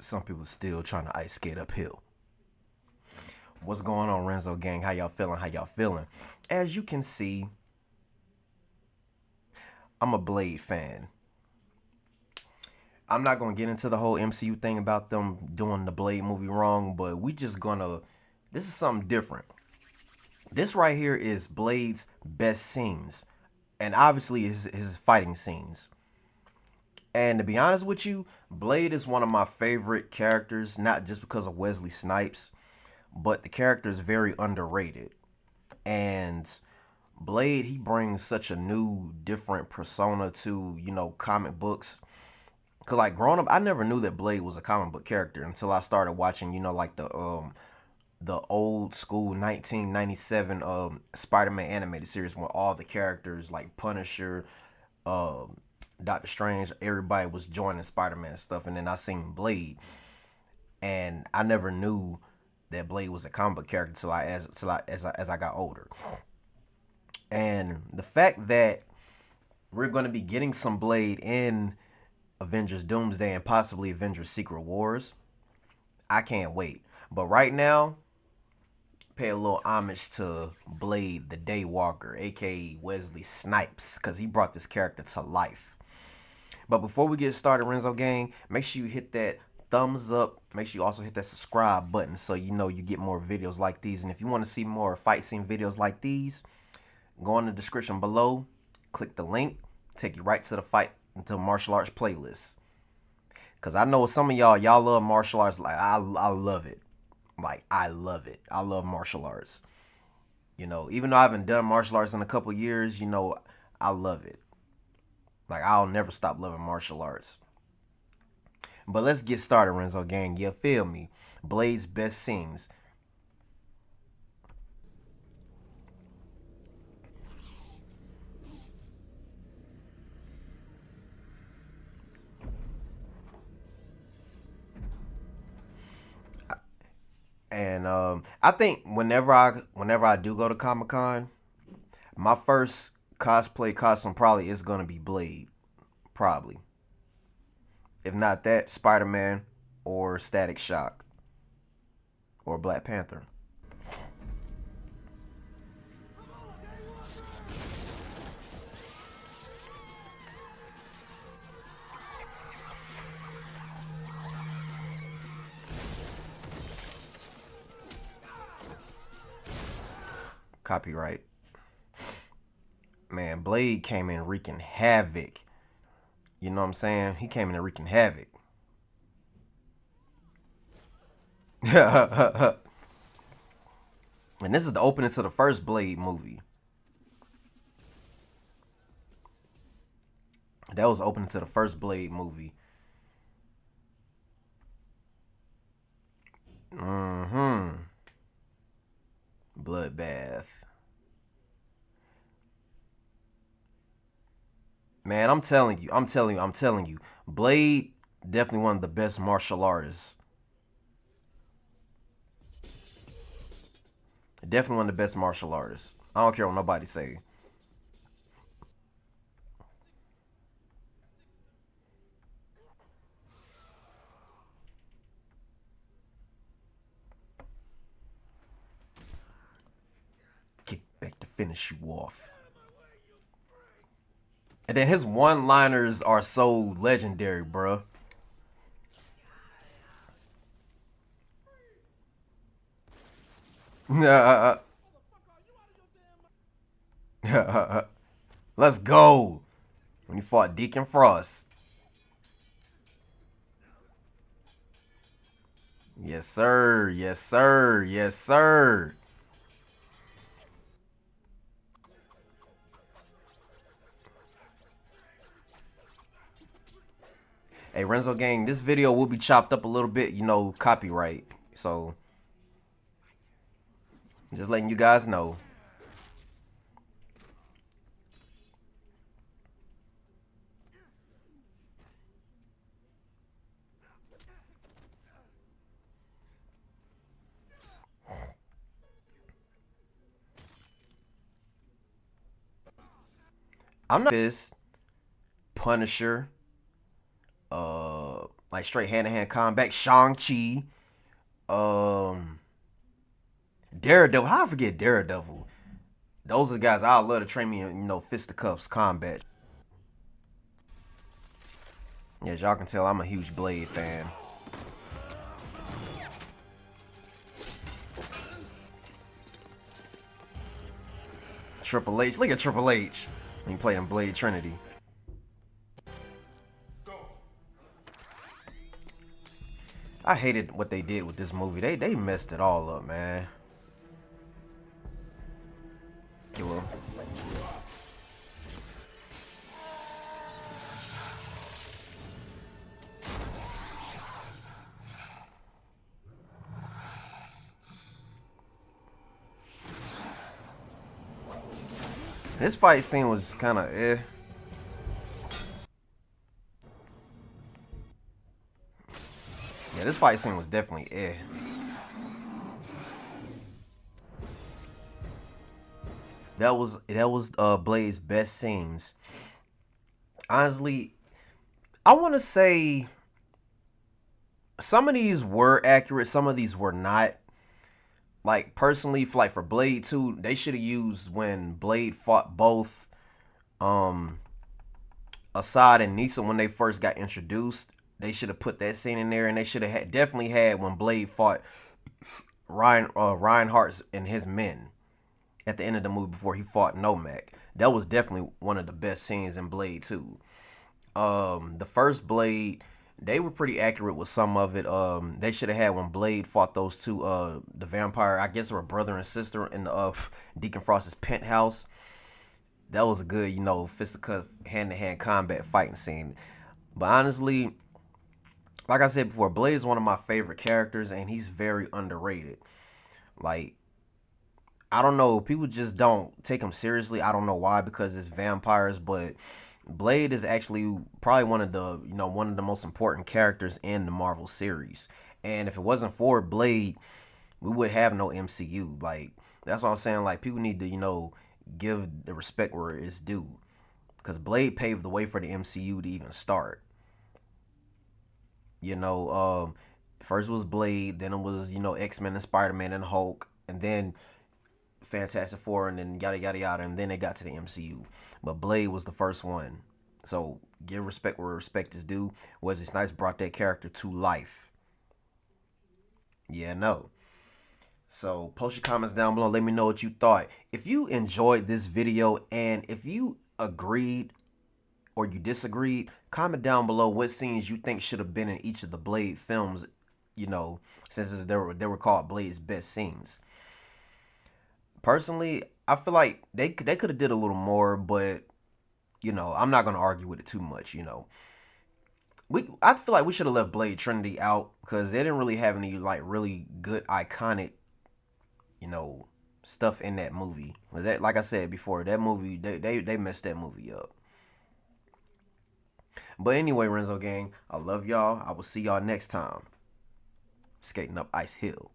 Some people still trying to ice skate uphill. What's going on, Renzo gang? How y'all feeling? How y'all feeling? As you can see, I'm a Blade fan. I'm not gonna get into the whole MCU thing about them doing the Blade movie wrong, but we just gonna. This is something different. This right here is Blade's best scenes, and obviously his fighting scenes. And to be honest with you, Blade is one of my favorite characters, not just because of Wesley Snipes, but the character is very underrated. And Blade, he brings such a new, different persona to, comic books. Cause like growing up, I never knew that Blade was a comic book character until I started watching, like the old school 1997 Spider-Man animated series where all the characters like Punisher, um, Doctor Strange, everybody was joining Spider-Man stuff, and then I seen Blade, and I never knew that Blade was a comic book character as I got older. And the fact that we're going to be getting some Blade in Avengers Doomsday and possibly Avengers Secret Wars, I can't wait. But right now, pay a little homage to Blade the Daywalker, aka Wesley Snipes, because he brought this character to life. But before we get started, Renzo gang, make sure you hit that thumbs up. Make sure you also hit that subscribe button so you know you get more videos like these. And if you want to see more fight scene videos like these, go in the description below, click the link, take you right to the fight into martial arts playlist. Cause I know some of y'all love martial arts. Like I love it. Like I love it. I love martial arts. Even though I haven't done martial arts in a couple years, I love it. Like I'll never stop loving martial arts. But let's get started, Renzo gang. You feel me? Blade's best scenes. And I think whenever I do go to Comic Con, my first cosplay costume probably is gonna be Blade. Probably. If not that, Spider-Man or Static Shock or Black Panther. Copyright. Man, Blade came in wreaking havoc. You know what I'm saying? He came in wreaking havoc. And this is the opening to the first Blade movie. That was the opening to the first Blade movie. Mm-hmm. Bloodbath. Man, I'm telling you. Blade, definitely one of the best martial artists. Definitely one of the best martial artists. I don't care what nobody say. Kick back to finish you off. And then his one-liners are so legendary, bruh. Let's go. When he fought Deacon Frost. Yes, sir. Yes, sir. Yes, sir. Hey, Renzo gang, this video will be chopped up a little bit, copyright. So, just letting you guys know. I'm not this Punisher, like straight hand-to-hand combat. Shang-Chi, um, Daredevil. How I forget Daredevil? Those are the guys I love to train me in, fisticuffs combat. Yeah, as y'all can tell, I'm a huge Blade fan. Triple H, look at Triple H when he played in Blade Trinity. I hated what they did with this movie. They messed it all up, man. Kilo. This fight scene was kind of eh. Yeah, this fight scene was definitely eh. That was Blade's best scenes. Honestly, I want to say some of these were accurate, some of these were not. Like personally, for Blade 2, they should have used when Blade fought both Assad and Nisa when they first got introduced. They should have put that scene in there, and they should have definitely had when Blade fought Reinhardt and his men at the end of the movie before he fought Nomak. That was definitely one of the best scenes in Blade 2. The first Blade, they were pretty accurate with some of it. They should have had when Blade fought those two, the vampire, I guess they were brother and sister in the Deacon Frost's penthouse. That was a good, fisticuff hand-to-hand combat fighting scene. But honestly, like I said before, Blade is one of my favorite characters, and he's very underrated. Like, I don't know, people just don't take him seriously. I don't know why, because it's vampires, but Blade is actually probably one of the most important characters in the Marvel series. And if it wasn't for Blade, we would have no MCU. Like, that's what I'm saying. Like, people need to, give the respect where it's due, because Blade paved the way for the MCU to even start. First was Blade, then it was, X-Men and Spider-Man and Hulk, and then Fantastic Four, and then yada yada yada, and then they got to the MCU. But Blade was the first one. So give respect where respect is due. Wesley Snipes brought that character to life. Yeah, no. So post your comments down below. Let me know what you thought. If you enjoyed this video, and if you agreed or you disagreed, comment down below what scenes you think should have been in each of the Blade films, since they were called Blade's best scenes. Personally, I feel like they could have did a little more, but I'm not gonna argue with it too much. I feel like we should have left Blade Trinity out, because they didn't really have any like really good iconic, stuff in that movie. That, like I said before, that movie they messed that movie up. But anyway, Renzo gang, I love y'all. I will see y'all next time. Skating up Ice Hill.